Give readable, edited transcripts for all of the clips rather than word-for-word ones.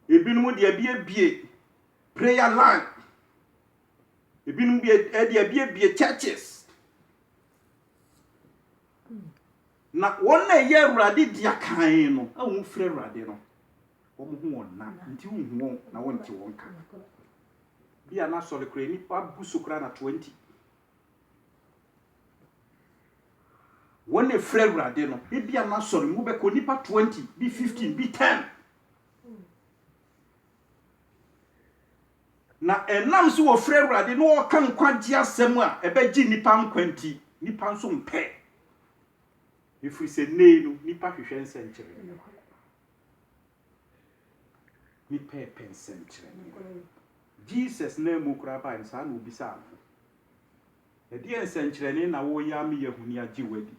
Ebinom de bie prayer line. Ebinom de bie churches. Na won na ye Awurade dia kan no, a won frɛ Awurade no. Wo mo ho na nti wo hu na won ti won ka. Bia na sɔre kra nipa busu kra na 20. Won na frɛ Awurade no, bia na sɔre mu be ko nipa 20, bi 15, bi 10. Na enam so wo frɛ Awurade no wo kan kwagye asɛm a ɛbɛgye nipa nkwanti, nipa nso mpɛ. Ifiri se nei no nipa hwehwɛ nsɛnkyerɛ. Nipa nsɛnkyerɛ. Jesus na mu kura ba nsa na obisa. Ɛde nsɛnkyerɛ na wo ya me yahuni agye wadi.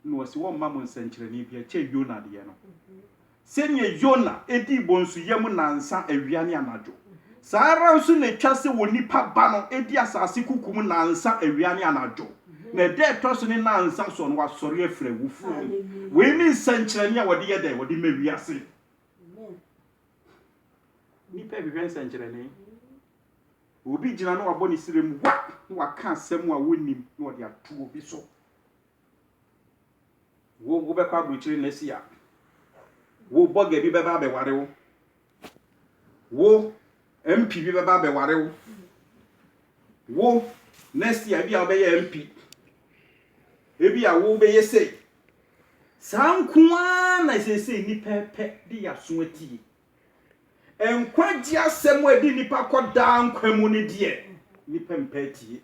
No wasi wo ma mo nsɛnkyerɛ bi a Yona de no. Sɛnye Yona edi bonsu yam nansa awia ne anadwo. Sara nso na twa se wo nipa ba no edi asase kukum nansa awia ne anadwo. Na de toso ne nansa so no wasɔre afra wufu. We ni nsɛnkyerɛ a wode yɛ dɛ wode ma wiase. Nipa bi hwɛ nsɛnkyerɛ. Obi gyina no wabɔ ne sirem wa na waka asɛm a wonim na wode ato obi so. Wo bɛkɔ abrokyire na sia. Wo bɔga bi bɛba bɛware wo. Wo MP bi bɛba bɛware wo. Wo next year bi a bɛyɛ MP. Ebi a wo bɛyɛ sei. Sankuan na sesei ni pepe di yaso atie. Enkwagye asɛm a di nipa kɔda nkwamu ne die. Nipa mpatie.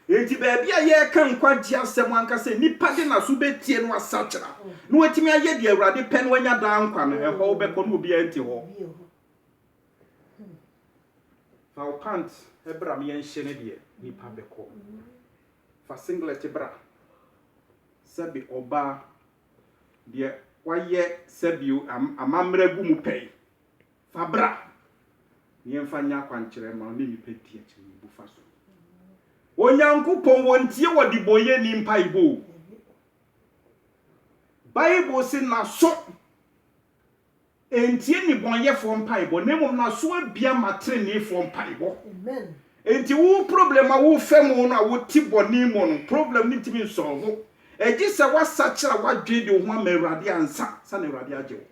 Enti baabi a ye kan kwagye asɛm anka sɛ nipa de na so betie no asachara. No watimi aye di Awurade pɛ no wanya da nkwa no ɛhɔ bɛkɔ no obi anti hɔ. Fa pant ebra me yenhye ne de nipa bɛkɔ. Fa singlet bra. Sabi oba de waye sabio amamra gu mu pɛi. Fabra yemfa nya kwankyerɛ ma ne nipa tie kyerɛ bu fa so. Onyankopɔn wontie wodi boye ni mpaibo. Bible say na so entie ni bonyefo mpaibo ne mom na so abia matre ne fo mpaibo. Amen. Enti wo problem a wo fam no a wo ti boni mo no problem ni timi solve. Eji se wasachira wadwe de ho ma Awurade ansa sa na Awurade agye wo.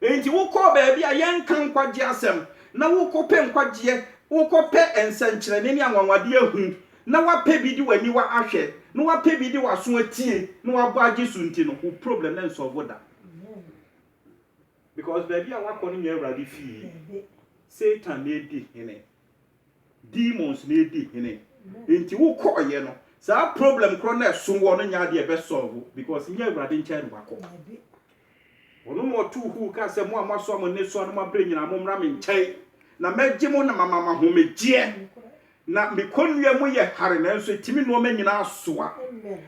Enti wo kɔ baabi a yɛnka nkwagye asɛm na wo kɔpɛ nkwagye wo kɔpɛ nsɛnkyerɛ ne anwanwade ahu na wapɛ bi di wani wa ahwɛ na wapɛ bi di waso atie na wabɔ agye sunti no wo problem na nsolve da. Because baabi a wakɔ no nyɛ Awurade fie Satan na edi hene demons na edi hene enti wo kɔ ye no sa problem kro na so wo no nya de ebe solve because nyɛ Awurade nkyɛn wakɔ. Ono mo tu hu ka se mo amaso mo ne so no ma bre nyina mo mra me nkyɛn na magye mo na mama ho megye na me konua mo ye hare na nso timi no ma nyina soa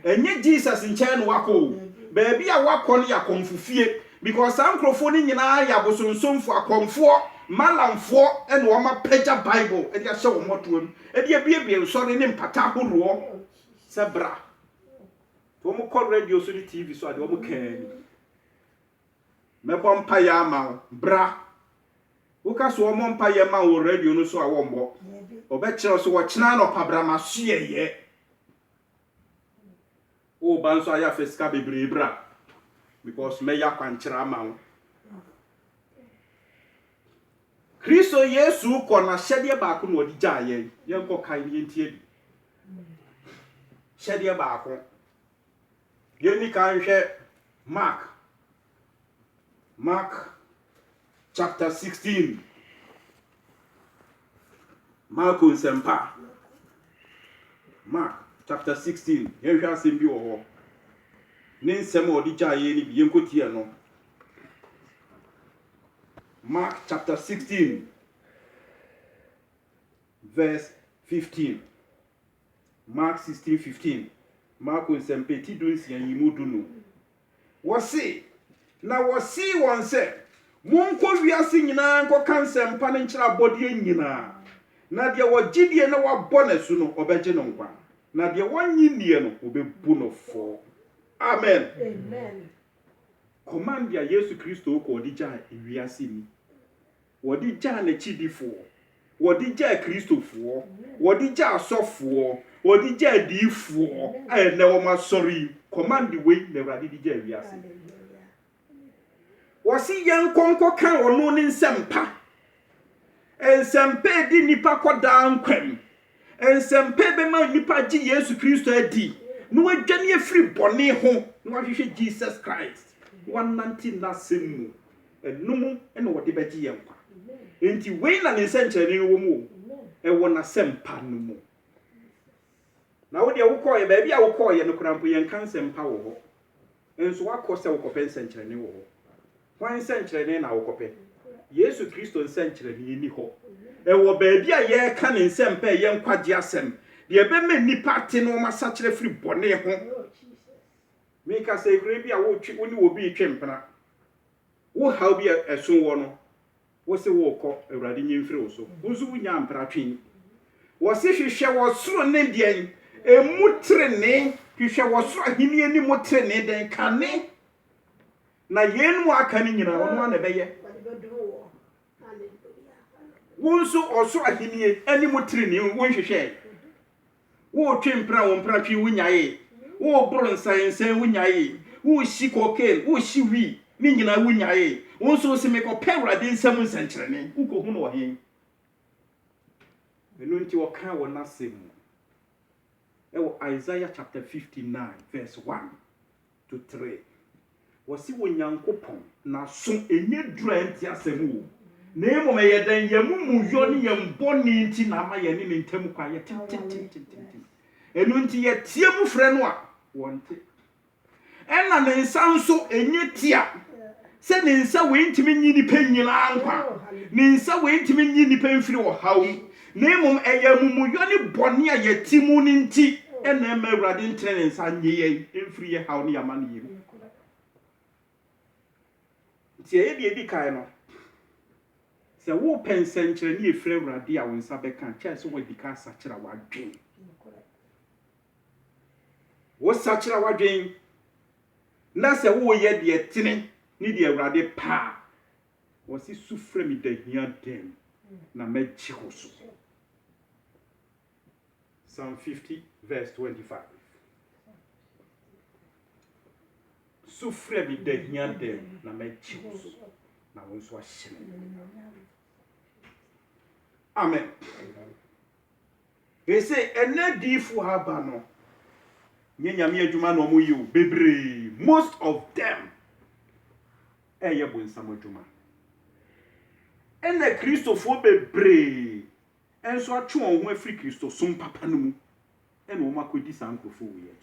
enye Jesus nkyɛn no wakɔ baabi a wakɔ no ya konfufie because ankrofo ni nyina ya bosonsomfo akomfo malamfo ene wo ma pagya Bible e dia hye wo motoam e dia biebie nsɔre ne mpata horoɔ sebra to mo kɔ radio so ni TV so ade wo mo kan mebɔ mpa ya ma bra woka so wo mpa ya ma wo radio no so a wo mbɔ obɛkyerɛ so wo kyena no pabra ma so ye o ban so aya fesika bebre bra because me ya kwankyerɛ ma wo Kristo Yesu kɔ na hyɛdeɛ baako no odi gya ye yɛnkɔ kan ne ntie bi hyɛdeɛ baako yɛni kan hwɛ Mark chapter 16. Mark chapter 16. Yen hwa asem bi wo ho. Ne nsem odi gyaye ni bi yenkotie no. Mark chapter 16 verse 15. Mark 16:15. Mark nsem peti dunsia yimudu no. Wo se na wasi won se monko wiase nyina nko kansem pa ne nkyira bode nyina na de wogidie na wabɔ na su no obegye no nkwa na de wonyinie no obebu no fo. Amen. command ya Yesu Kristo ko di gya ewiase ni wodi gya na chidifo wodi gya Kristofo wodi gya asofo wodi gya difo na wo ma sorry command we na Awurade di gya ewiase wasi yen konko kan ono ne nsempa ensempa di nipa koda nkwam ensempa be ma nipa gye Yesu Kristo adi no wadwane afiri bone ho no ahwehwe Jesus Christ 190 na semu enum ene wode begye yenkwa enti we na ne nsenkyerene wo mu e wo na sempa no mu na wo de wo koye ba bia wo koye no krampo yen kan sempa wo ho enso wakose wo kope nsenkyerene wo ho wan nsenkyerene na wo kope Yesu Kristo nsenkyerene ni ho e wo ba bia ye ka ne nsempa ye nkwagye asem de be me nipa te no masakire firi bone ho me ka say kure bia wo twi oni obi twempena wo how bia esun wo no wo se wo kɔ Awurade nyimfiri wo so wo zu nya mpratwen wo se hwehwɛ wo soro ne deɛn emutrene hwehwɛ wo soro ahini ani mutrene den kane na yenu aka ne nyina wo no na bɛyɛ wo nso osoro ahini ani mutrene wo hwehwɛ wo twempra wo mpratwe wo nyae wo boro nsansen wo nyae wo shi koken wo shi wi ni nyina wo nyae wo so se me ko Awurade nsam nsankyerene uko hu no wo hen enu nti wo kan wo nasem e wo Isaiah chapter 59 verse 1 to 3 wo si wo Nyankopɔn na so enye dura nti asem wo na emom ye dan yamumu yo ne yemboni nti na ama ye ne ntam kwa ye enu nti ye tie mu frɛ no a wonte ena ne nsa nso enye tia se ne nsa we ntimi nyi ni panyina ankwa ne nsa we ntimi nyi ni pamfiri wo hawo na emom eyamumu yo ne bone a ye timu ni nti ena ma Awurade ntre ne nsa nye ye emfiri ye hawo ne yama ne yim tie ye de di kai no se wo pensenkyere ne efiri Awurade a wo nsa beka kyɛ se wo di ka sakyera wadwen wo sakyera wadwen na se wo ye de tene ni de Awurade pa wo si sufre mi da hia dem na megye ho so Psalm 50 verse 25 sufre mi da hia dem na megye ho so na wo nso ahye amen they say enadifu haba no nyanyame adwuma no mo yiwo bebre most of them eye bonsam adwuma ena Kristofo bebre enso atwe on ho afiri Kristo som papa no mu ena o makodi sankrofo wo ye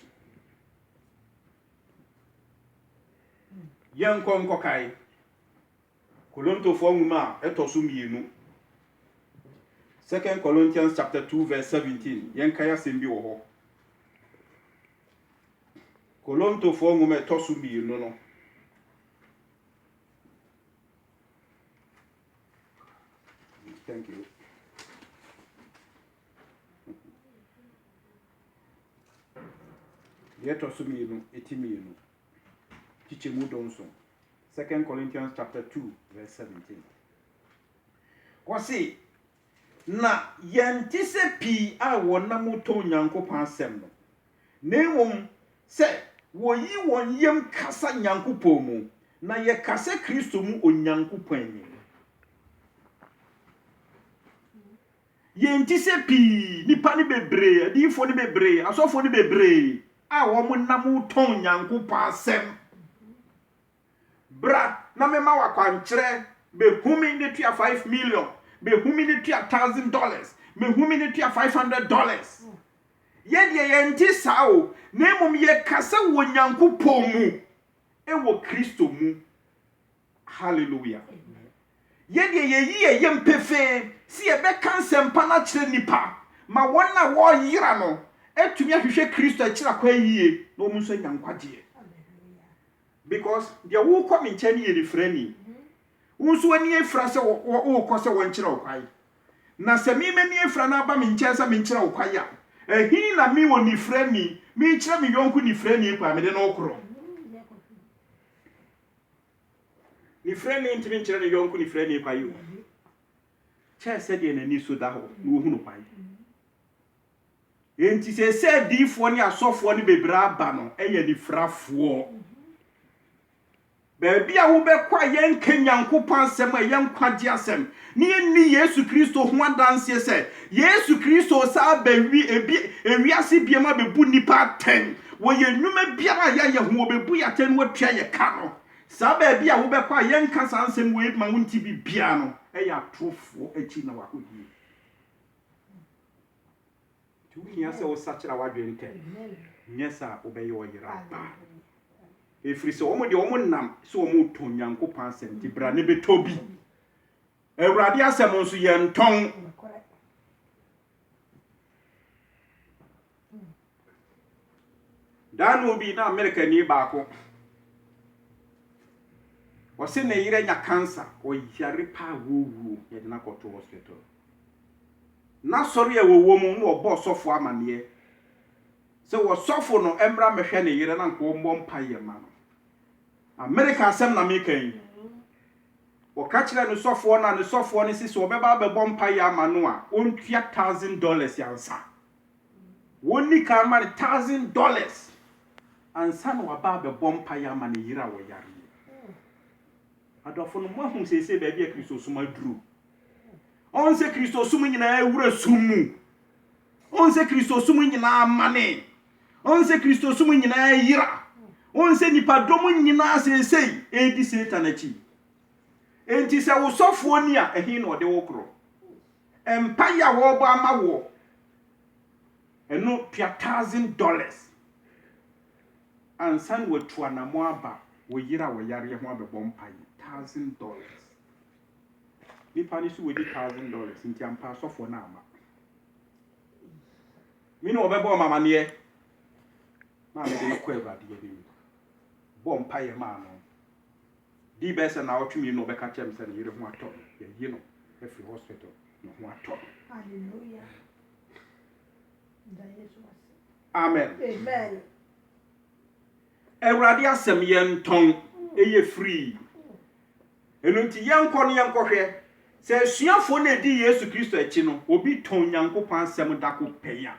yankon kai Kolontofo nwuma etoso mienu 2 Corinthians chapter 2 verse 17 yankaya sembi wo ho Kolontofo nwuma etoso mienu no thank you yetoso mienu etimienu chichemu donso 2 Corinthians chapter 2 verse 17 kwasi na yentise pi a wonam to Nyankopɔn asɛm no nemom se woyi won yem kasa Nyankopɔn mu na ye kasa Kristo mu Onyankopɔn ni yentise pi nipa ni bebre adifo ni bebre asofo ni bebre a wo mo nam to Nyankopɔn asɛm bra na me ma wakwankyere be humi ne tua 5 million be humi ne tua $1,000 me humi ne tua $500 ye de ye nti sao na emom ye kasa wo Nyankopɔn mu e wo Kristo mu hallelujah ye de ye yi ye mpefe si ye be kansɛmpa na kyerɛ nipa ma wona wo yira no etumi ahwehwɛ Kristo akyira kwa yie na omu nso nyankwagye because the wo come in chani ye freni unso ani efra se wo ko se won kire okwai na se mi mani efra na ba mi nche se mi kire okwai a ehin na mi woni freni mi kire mi yonku ni freni kwa me de no okro Ni friend ntimi nkyerɛ ne yɔnko ni friend kwae o. Kyɛ sɛ deɛ n'ani so da hɔ na ohunu kwae. Enti sɛ diifoɔ ne asɔfoɔ ne bebree aba no ɛyɛ ni frafoɔ. Baabi a wobɛkɔ a yɛnka Nyankopɔn asɛm a yɛnkwagye asɛm ne yɛnni Yesu Kristo ho adanseɛ sɛ Yesu Kristo saa ewiase biama bebu nipa atɛn wɔyɛ nnwuma biara a yɛayɛ ho wɔbɛbu yɛ atɛn wɔatua yɛ ka no saa baabi a wobɛkɔ a yɛnka saa asɛm wei ma wo nti bibia no ɛyɛ atorofoɔ akyi na wakɔdie nti wohia sɛ wo sakyera w'adwene ntɛm nyɛ saa wobɛyɛ ɔyera baa ɛfiri sɛ wɔn de wɔn nam sɛ wɔn to Nyankopɔn asɛm ti bra ne bɛtɔ bi Awurade asɛm nso yɛ ntɔn dan obi na America ni baako wɔse ne yere nya cancer ɔyare pa wowo yɛde na kɔto hospital na sɔre a wɔwɔ mu no ɔbɔ sɔfo amaneɛ sɛ wɔsɔfo no embra mehwɛ ne yere na nko mbɔ mpa yɛ ma no America asɛm na meka yi wɔka kyerɛ no sɔfoɔ na ne sɔfoɔ ne sisi wɔbɛba bɛbɔ mpa yɛ ama no a ɔntua $1,000 yansa wɔnni kan ma ne $1,000 ansa na waba bɛbɔ mpa yɛ ama ne yere a wɔyare adɔfo no mo ahu sese baabi a Kristo sum aduru onse Kristo sum nyinaa ewura sumu onse Kristo sum nyinaa amane onse Kristo sum nyinaa yira onse nipadom nyinaa sese edi Satan achi enti sɛ wo sɔfo ni a ehi na ɔde wo kro empa ya wo bɔ ama wo eno $1,000 ansan wo tuana mo aba wo yira wo yare ho abɛbɔ mpa yi $1,000 nipa ni so we di $1,000 nti ampa sɔfo na ama mi no obɛbɔ mama ne na me de kɔ Awurade yɛ bi bɔ mpa yɛ ma no di bɛsɛ na ɔtwemi no obɛka kyɛm sɛ ne yere ho atɔ yɛ yi no efi hospital no ho atɔ hallelujah amen amen Awurade asɛm yɛ ntɔn eye free enu nti yɛnkɔ no yɛnkɔhwɛ sɛ suafo na edi Yesu Kristo akyi no obi tɔn Nyankopɔn asɛm dako pɛya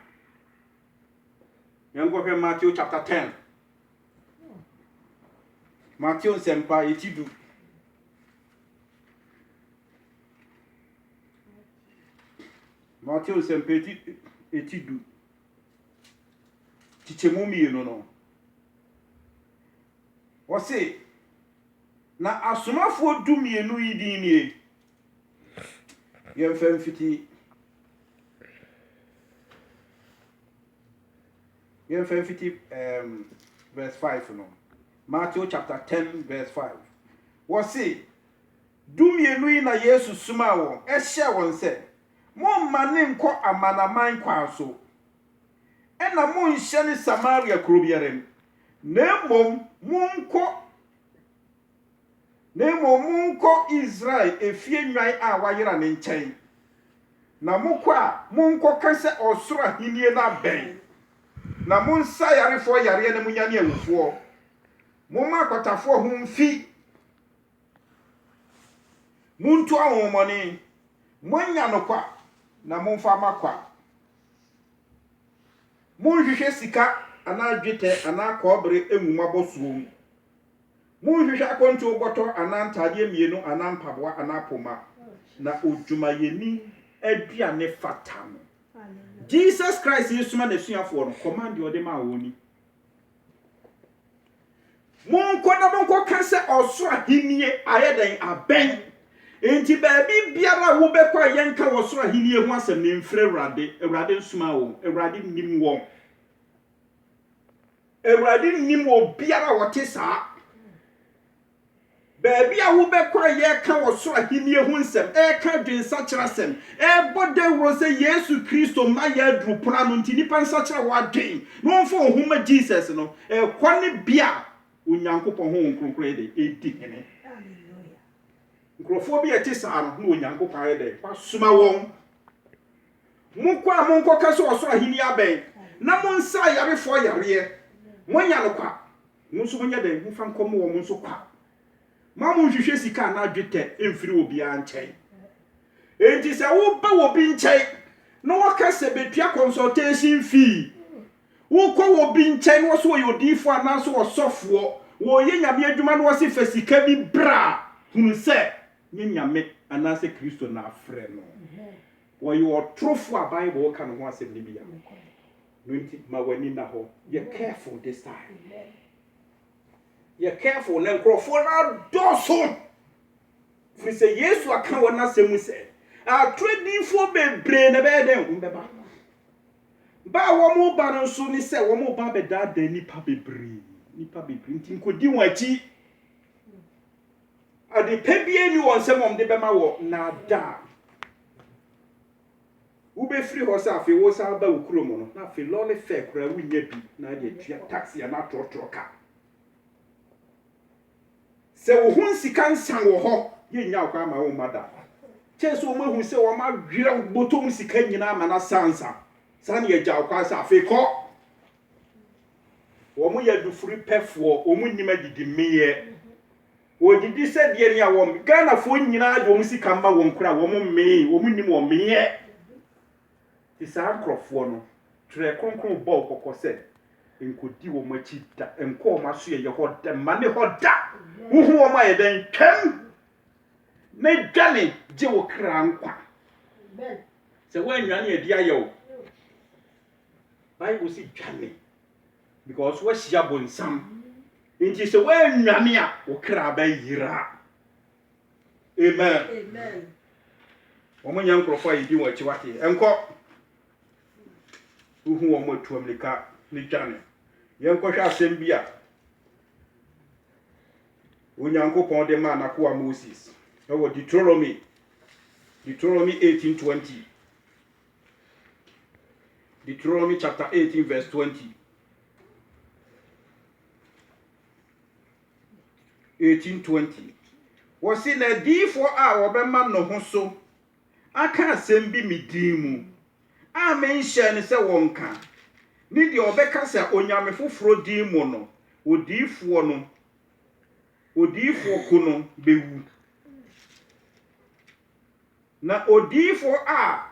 yɛnkɔhwɛ Matthew chapter 10 Matthew nsɛmpa etidu Matthew nsɛmpa etidu tikyemu mienu no wɔse na asomafo dumienu yi din nie yɛmfa mfiti verse 5 no Matthew chapter 10 verse 5 wɔse dumienu yi na Yesu suma wɔn ɛhyɛ wɔn sɛ momma ne nkɔ amanaman kwan so ɛna monhyɛ ne Samaria kuro biara mu na mmom monkɔ Israel efie nwan a wayera ne nkyɛn na mokɔ a monkɔ ka sɛ ɔsoro ahenni na bɛn na monsa yarefo yare na munya ne awufoɔ momma akɔtafoɔ ho mfi muntu ahomɔne monya no kwa na momfa makwa monhwehwɛ sika ana dwetɛ ana kɔbere enwuma bosuom monhwehwɛ akɔnto bɔtɔ ana ntade mienu ana mpaboa ana poma na odwumayeni aduane fata no Jesus Christ yesuma na suafoɔ no command ɔde ma wɔni monkɔ na monkɔ ka sɛ ɔsoro ahennie ayɛ den abɛn enti baabi biara wo bɛkɔ a yɛnka ɔsoro ahennie ho asɛm ne mfrɛ Awurade nsuma wɔn Awurade nim wɔn Awurade nim wɔ biara wɔte saa baabi a wo bɛkɔ a yɛka ɔsoro ahennie ho nsɛm ɛka dwensakyera sɛm ɛbɔ dawuro sɛ Yesu Kristo ma yɛ aduru pona no nti nipa nsakyera wadwen na ɔmfa ohuma Jesus no ɛkɔ ne bia Onyankopɔn ho nkronkron de edi hene nkrofo bi ɛte saa no na Onyankopɔn ayɛ de wasoma wɔn monkɔ a monkɔ ka sɛ ɔsoro ahennie abɛn na monsa yarefo yareɛ monya no kwa mo nso monya de mfa nkɔm wɔ mo nso kwa mamu hwehwe sika na adwetɛ emfiri obi ankyɛn enti sɛ wo ba wo bi nkyɛn na waka sɛ betua consultation fee wo kɔ wo bi nkyɛn wo so wo yodifo anaso wo sɔfoɔ wo ye nyame adwuma no wo se fa sika bi bra hunu sɛ nye nyame anaso Kristo na afrɛ no wo ye otrofo a Bible ka no ho asɛm ni bia no nti ma wani na ho you careful this time you careful na nkrofo na doso fi sɛ Yesu aka wɔ na asɛm sɛ a tradifo bebre na be den mbeba ba wo mo ba no so ni sɛ wo mo ba be da nipa bebre nti nkodi won achi ade pebie ni won sɛ mom de bema wo na da wo be free ho sɛ afi wo sa ba wo kuro mo no na afi lole fe kura wo nya bi na de tua taxi na trotro ka sɛ wo hun sika nsan wo ho ye nya kwa ma wo mada cheso wo mahu sɛ wo ma dwira botom sika nyina ma na sansa san ye jaw kwa sa afi ko wo mo ye dufuri pefo wo mo nyima didi meye wo didi sɛ de ne a wo Ghana fo nyina de wo sika ma wo nkura wo mo me wo mo nim wo meye ti sa nkrofo no tre kronkron bɔ kokɔ sɛ enkodi wo machi da enko ma so ye ho da ma ne ho da wo hu wo ma ye den twam ne dwane je wo kra nkwa amen se wo anwane edi ayewo Bible si dwane because wo hia bonsam nti se wo anwane a wo kra ba yira amen wo mo nya nkrofo a yedi wo achi wate enko wo hu wo mo tuamlika ni dwane yenko hwa asem bia Onyankopɔn de ma na ko Moses Now Deuteronomy 18:20. Deuteronomy chapter 18 verse 20. 18:20. Was in a D for our man no hoso. I can't send be me dimu. I mention say wonka. Need your beka say onyame foforo dimu no. Odiifo no. Odiifo kuno bewu. Na odiifo a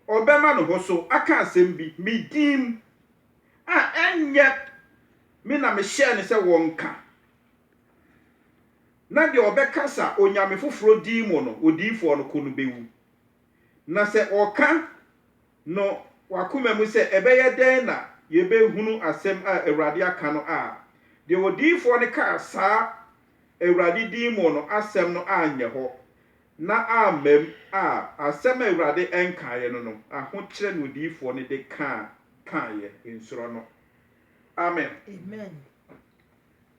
obema no hoso aka asem bi medim a enye me na me share ne se wonka na de obekasa onyame foforo dimu no odiifo no kuno bewu na se oka no wakoma mu se ebeye den na ye behunu asem a Awurade aka no a de odiifo ne ka saa Awurade dimu no asem no anye ho na amem a asem Awurade enkaye no ahokyere no odiifo ne de kaye nsoro no amen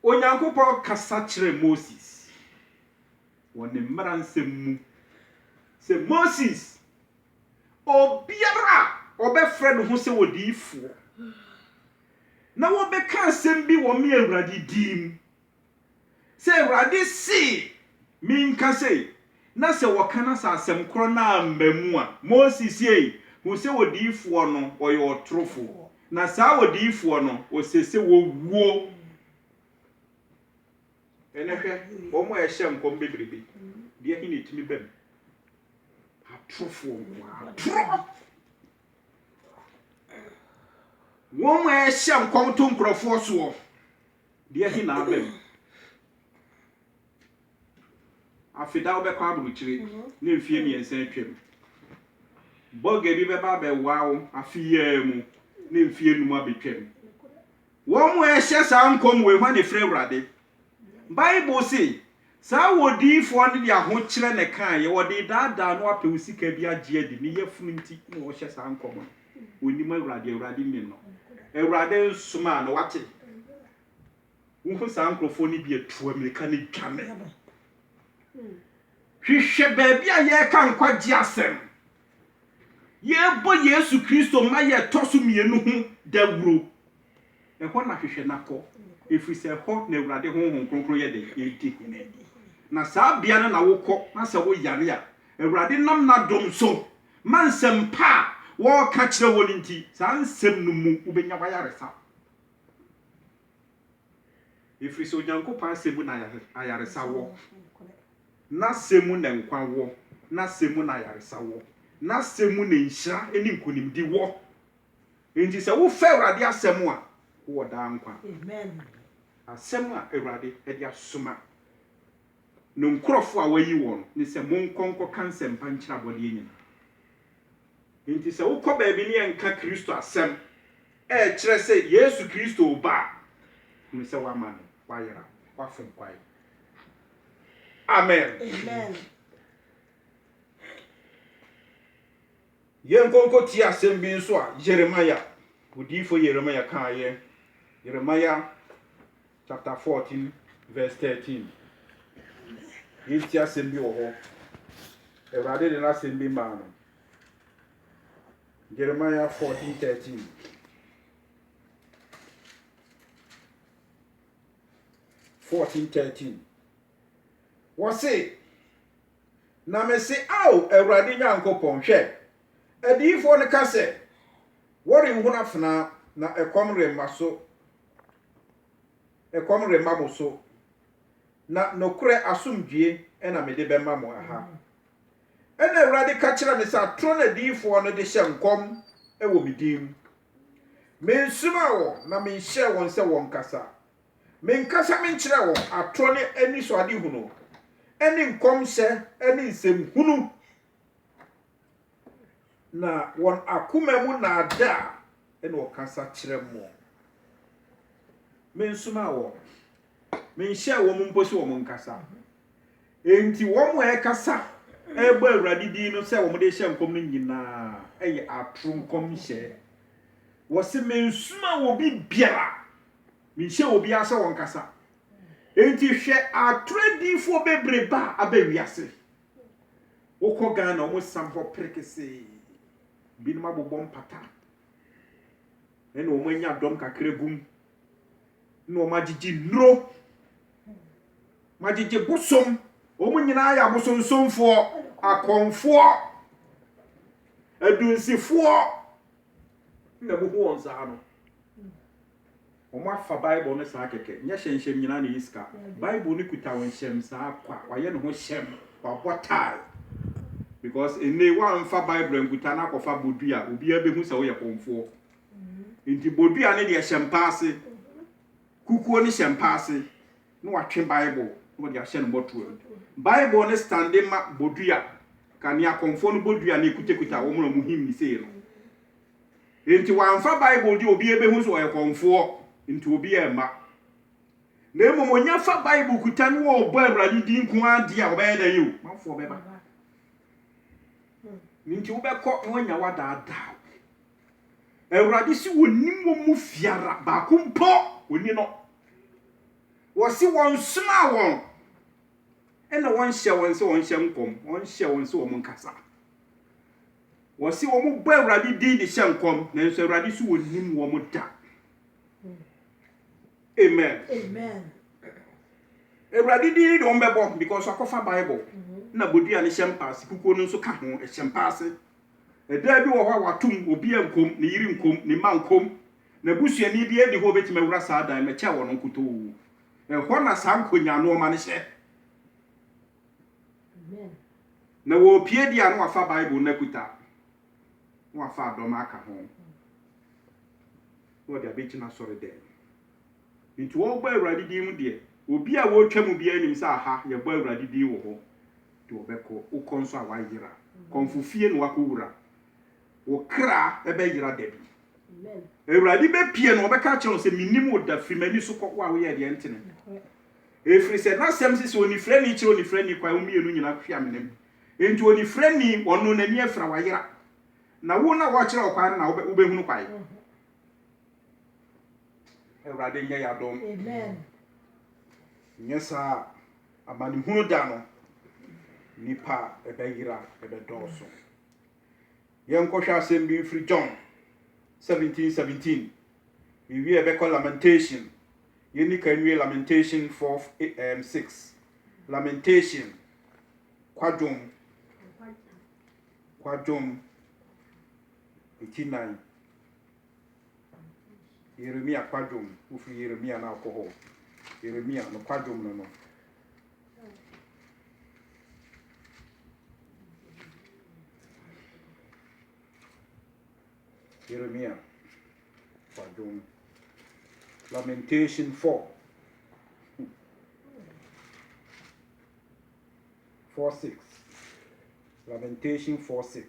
Onyankopɔn kasa kyerɛ Moses woni mmaransem mu se Moses obiara obɛfrɛ no ho se odiifo na wobɛka asem bi wɔ me Awurade dim se Awurade si minka sei na se wakana sa asem kro na ammamu a Moses ye hu se odiifo no oyo otrofo na sa odiifo no o sese wo wuo enehwe o mo ehye nkom bebrebe de ahi ne timi bam atrofo wo mo ehye nkom to nkrofo so de ahi na abam afida obekwa aburuchire na mfie miensa atwam boga bi beba be wawo afiya mu na mfie num abetwam wo mo ehye sa nkom we hwa ne frɛ Awurade Bible say sa wodiifo ne de aho kyerɛ ne kan ye wode daada no apɛ sika bi agye adi ne yafunu nti na wo hye sa nkom onim Awurade mi no Awurade nsoma na wate wo sa nkrofo ne bi atu Amerika ne dwane hwehwe baabi a ye ka nkwagye asem ye bo Yesu Kristo ma ye toso mienu hu dawuro ehɔ na hwehwe nakɔ efise ho na Awurade honhom kronkro ye de edi hene na saa bia na wokɔ na sɛ wo yare a Awurade nam na dom so mansem pa wo ka kyerɛ wɔ nti saa nsem no mu wobenya wayare sa Ɛfiri sɛ Onyankopɔn asɛm na ayaresa wɔ. Na sɛm na nkwa wɔ. Na sɛm na ayaresa wɔ. Na sɛm na nhyira ne nkonimdi wɔ. Enti sɛ wo fa Awurade asɛm a wo daa nkwa. Amen. Asɛm a Awurade de asoma. No nkrɔfo a wayi wɔn ne sɛ monkɔnkɔ ka nsɛmpa nkyerɛ abɔdeɛ nyina. Enti sɛ wokɔ baabi ne yɛnka Kristo asɛm kyerɛ sɛ Yesu Kristo ba ne sɛ wama no wayera wafom kwae. Amen. Amen. Yɛnkɔnkɔ tie asɛm bi nso a Jeremiah odiyifo Jeremiah kaayɛ. Jeremiah chapter 14 verse 13. Yɛntie asɛm bi wɔ hɔ. Awurade de n'asɛm bi maa no. Jeremiah 14:13. Wɔse na mese aw Awurade Nyankopɔn hwɛ adiyifo no ka sɛ wɔrenhu afena na ɛkɔm remma mo so na nokure asomdwie ɛna mede bɛma mo aha. Ɛna Awurade ka kyerɛ me sɛ atoro na adiyifo no de hyɛ nkɔm ɛwɔ me dim. Mensuma wɔn na menhyɛ wɔn sɛ wɔn kasa. Menkasa menkyerɛ wɔn atoro ne ani so ade hunu. Ɛne nkɔmhyɛ ɛne nsɛm hunu. Na wɔn akoma mu na ada ɛna wɔkasa kyerɛ mo. Mensuma wɔn. Menhyɛ wɔn mpo sɛ wɔn nkasa. Enti wɔn mo ɛkasa ɛbɔ Awurade din no sɛ wɔn de hyɛ nkɔm no nyinaa ɛyɛ atoro nkɔmhyɛ. Wɔse mensuma wɔ bi biara. Menhyɛ obi asa wɔn kasa. Enti hwɛ atoro difo bebreba aba wiase. Wokɔ Ghana wɔn sam hɔ prekese. Binom abobɔ mpata. Ɛna wɔn anya dɔm kakra gum. Na wɔn agyegye nnuro. Magyegye bosom. Wɔn nyinaa yɛ abosonsomfoɔ, akɔmfoɔ, adunsifoɔ. Na buhu wɔn saa no. Wɔn afa Bible no saa kɛkɛ. Nyɛ hyɛnhyɛm nyinaa na yiska. Bible no kuta wɔn hyɛm saa kwa. Wɔayɛ ne ho hyɛm. Wɔabɔ tie. Because ene wɔamfa Bible nkuta na akɔfa bodua. Obiara behu sɛ wɔyɛ kɔmfoɔ. Nti bodua ne deɛ hyɛm paase. Kukuo ne hyɛm paase. Na wɔatwe Bible. Na wɔde ahyɛ no bɔtɔ. Bible ne stande ma bodua. Kanea kɔmfoɔ no bodua ne kuta wɔn na muhim ni sei no. Enti wɔamfa Bible de obiara behu sɛ wɔyɛ kɔmfoɔ. Nti obiara ma. Na mmom onya fa Bible kuta no wɔ ɔbɔ Awurade din ko ade a ɔbɛyɛ da yiw. Manfoɔ bɛba. Nti wobɛkɔ na wanya wadaadaa. Awurade si wonim wɔ mu fiara baako mpo oni no. Wɔsi wɔn soma wɔn. Ɛna wɔnhyɛ wɔn sɛ wɔnhyɛ nkɔm. Wɔnhyɛ wɔn sɛ wɔn nkasa. Wɔsi wɔn bɔ Awurade din de hyɛ nkɔm. Na nso Awurade si wonim wɔn da. Amen. Amen. Awurade din de wɔn bɛbɔ because akɔfa Bible. Na bodua ne hyɛ mpaase. Kukuo no nso ka ho hyɛ mpaase. Ɛda bi wɔ hɔ a watum obi ankom, ne yiri nkom, ne ma nkom. Na busuani bi edi hɔ betime wura saa dan mɛkyɛ wɔn nkotoo. Ɛhɔ na saa nkonya no ɔma ne hyɛ. Amen. Na wo pie dia no wafa Bible na kuta. Na wafa adɔm aka ho. Wo dia bɛkyina sɔre dɛ. Nti wo ba Awurade din mu de. Obi a wo twa mu bia anim sɛ aha yɛ ba Awurade din wɔ hɔ. De obɛkɔ ukɔ nso a wayera. Konfufie no wakɔwura. Wo kra ɛbɛyera da bi. Amen. Awurade bɛpie no obɛka kyerɛ sɛ minim wo da frimani so kɔ wo a wo yɛ de ntene. Efiri sɛ na sɛm sɛ onifrani kyerɛ onifrani kwa wo mienu nyina hwe amenem. Enti onifrani ɔno n'ani afra wayera. Na wo na wo kyerɛ okwan na wo bɛhunu kwae. Awurade nyɛ yadom. Amen. Nyesa amani hunu da no. Nipa ɛbɛyera ɛbɛdɔɔso. Yɛnkɔhwɛ asɛm bi mfiri John 17:17. We will be called lamentation. Yeni can we lamentation 4:6. Lamentation. Kwadum 89. Yeremia kwadum. Ufi Yeremia na alcohol. Jeremia no kwadwom no. Jeremia kwadwom. Lamentation 4:6. Lamentation 4:6.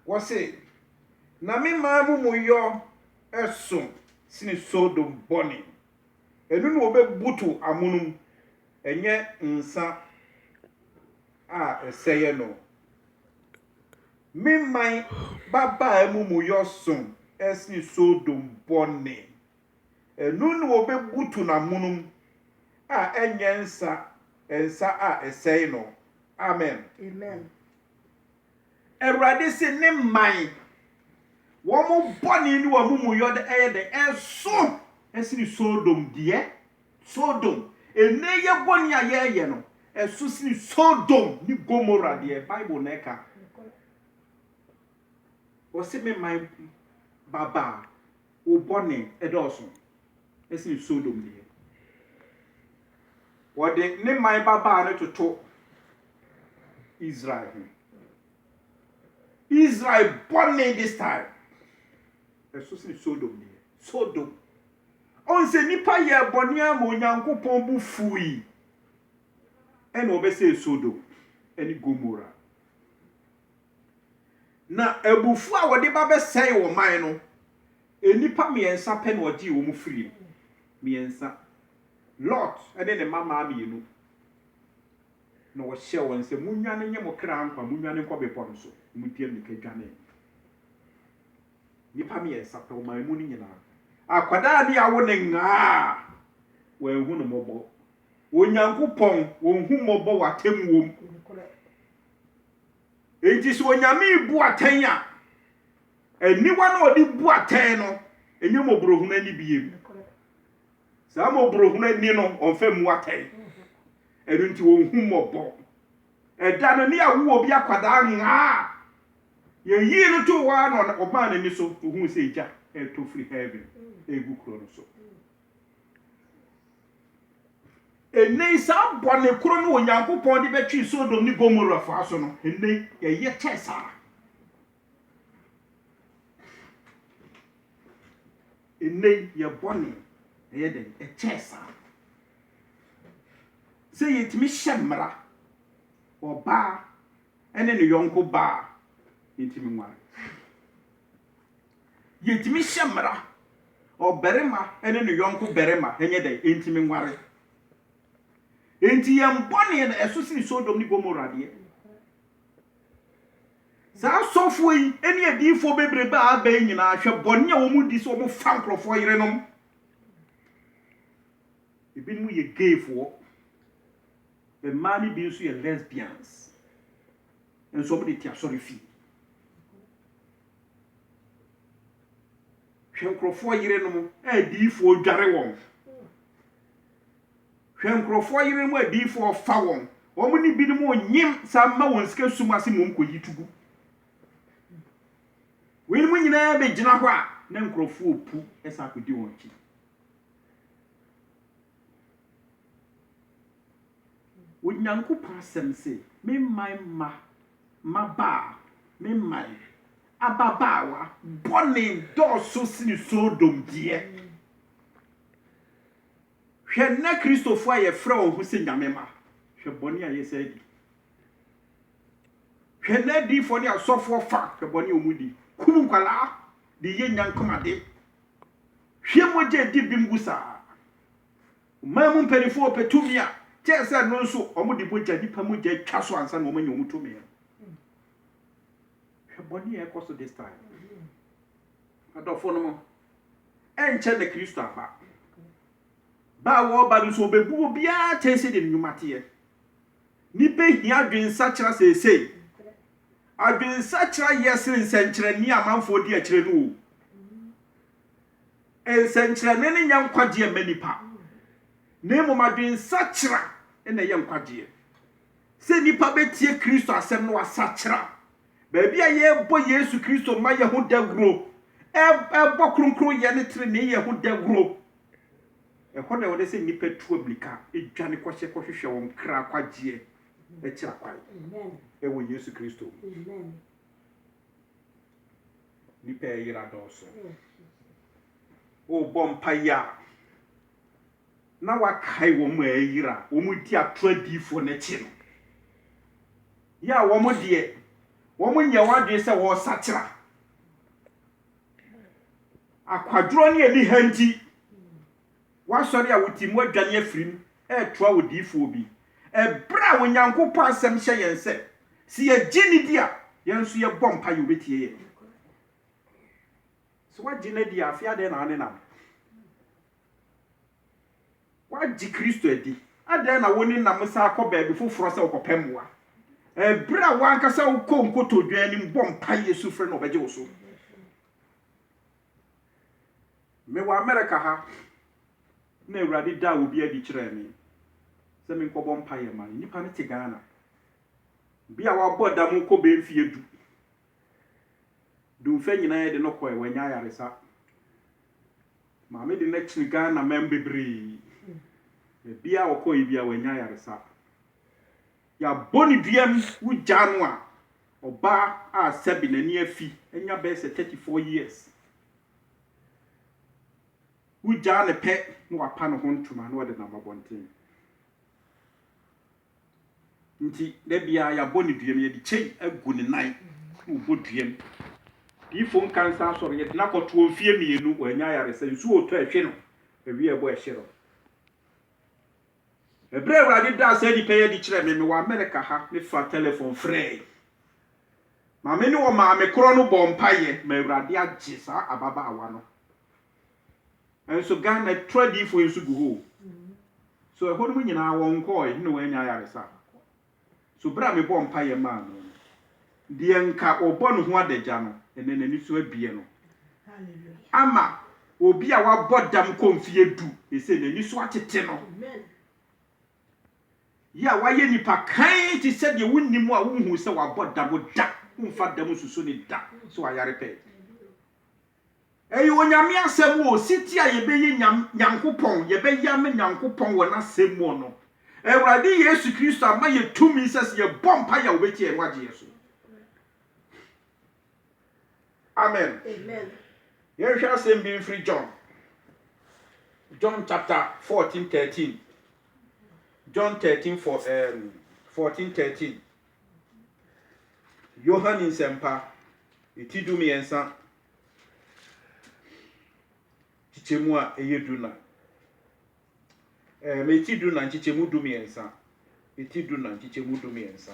Wase na me maamu moyo eso sini Sodom boni enu no obebutu amunum enye nsa a eseye no me man baba emu moyo so esini Sodom boni enu no obebutu na munum a enye nsa a eseye no. Amen. Amen. Erade se ne man wo mo boni ni wo mu yo de eso esini Sodom de Sodom eneye boni ayeye no eso sini Sodom ni Gomorrah de Bible na eka wo se me man baba wo boni edoso esini Sodom de wo de ne man baba na toto Israel. Israel born in this time. Especially Sodom. Sodom. On se nipa ye bonia mo Nyankopon bu fui. En obese Sodom eni Gomorrah. Na ebufu a wode ba be sei wo man no. Enipa miensa pe na odi wo mu free. Miensa. Lot ene ne mama mienu. No wo hye won se munwane nye mo kra nkwa munwane nkwa bepo no so. Mutiem ne kadwane nipa me yesape o man mu ni nyina akwada bi awo ne nga wa ehu no mobo Onyankopon wo hu mobo watem wom enti so onyame ibu aten a eniwa na odi bu aten no enye mobrohun ani biem sa mobrohun ani no onfa mu aten enti wo hu mobo eda no ne awo obi akwada nga ye yi no to wa no oba na ni so hu se ja to free heaven egu kro no so enei sa bone kro no Onyankopon de betwi Sodom ni Gomorrah fa so no enei ye tesa enei ye bone ye den e tesa se yetimi hyemra oba ene ne yonko ba yetimi nware yetimi hyemra oberema ene ne yonko berema enye den yetimi nware enti yem bone na eso sini Sodom ni Gomorrah de za sofo yi ene adifo bebre ba aba nyina hwe bone a wo mu di so mo fa nkrofo yerenom ebi mu ye gayfo the money be so lesbians and somebody tia sorry fee hwenkrofo yerenom adifo dware won hwenkrofo yerenom adifo fa won wo ni binom onyim samma won sika sumase mom ko yitugu we mu nyina be gina ho a na nkrofo opu esa akodi won chi Onyankopon asem se me man ma ba me man ababawa bone do so sini Sodom die hwe na Kristofo aye fra wo hu se nyame ma hwe bone aye se di hwe na di fo ni asofo fa hwe bone omudi kum nkwala de ye nyankomade hwe moje di bimgusa mamu mperifo petumia Chesa no so omo de boja nipa mu ja twa so ansa na omo nya omuto me. Heboni e koso this time. Adofo no mo. Enche na Kristo aba. Ba wo ba so obebu bia chese de nyumate. Nipa hia adwensa kira sesei. Adwensa kira yesere nsenkyere ni amanfo di akire no. Ensenkyere ne nya nkwaje amanipa. Nemo madwensa kira ene ye nkwaje Se nipa betie Kristo asem no asachra. Baby a ye bo Yesu Kristo ma ye ho dagro. Bo kronkron ye ne trene ye ho dagro. Ehɔ na wode se nipa tu ablika edwane kɔhwehwɛ won kra kwagye e kira kwai. Amen. Ewo Yesu Kristo. Amen. Nipa yira dɔso. O bompa ya. Na wakai wo mu ayira, wo mu di atradifo na chi no. Ya wo mu de, wo mu nya wadwe se wo sachira. Akwadro ne ani hanti. Wa sori a wotimu adwane afirim, toa wodifo bi. Bra wo Nyankopɔ asɛm hye yen se, si ye gini dia, yen so ye bompa ye obetie ye. So wa gina dia afia de na anenam. Waji Kristo edi ade na woni nam sa akɔ baabi foforo sɛ okɔpɛmwa bra wankasa wo konkotodwan nim bompa Yesu frɛ no obɛgye wo so me wa America ha na Awurade da obi adi kyerɛ me sɛ me nkɔ bompa ye ma nipa ne te Ghana bia wa bɔ da mo kɔ be mfie du fa nyina de no kɔ e wanya yaresa ma me de na kyini Ghana membebre bia wokɔ bia wanya yaresa ya boni duam wugya no a oba a sebi na ni afi enya be se 34 years wugya ne pɛ no apa no ho ntoma no de na mabɔnten nti da bia ya boni duam ye di kyei agu ne nan wo boduam ifo nkansa sɔre ye na kɔto ofie mienu wanya yaresa nsu oto ahwe no ewie ebo ehyero Ebre Awurade da asa di peye di kyerɛ me wa America ha me fa telephone frɛ ma me ne wo ma me kro no bɔ mpaye ma Awurade agye sa ababa awa no enso Ghana tradi fo enso gu ho so ehɔ no nyina won kɔ ne wanya yaresa so bra me bɔ mpaye ma no de nka obɔ no ho adagya no ene nani so abie no hallelujah ama obi a wabɔ dam konfie du ese nani so atete no amen ya waye nipa kan ti se de wonnimu a wonhu se wabɔ dam da wonfa dam susu ni da so ayare pɛ eyi onyame asɛm wo siti a yebeyi nyankopɔn yebeya me nyankopɔn wɔ na asɛm mo no Awurade Yesu Kristo ama ye tumi se ye bompa ya obeti e wagye yeso amen amen ye hwa asɛm bi mfiri John chapter 14:13 John 14:13 Yohane nsempa etidum yensa chichemu a eyeduna me etiduna chichemu dum yensa etiduna chichemu dum yensa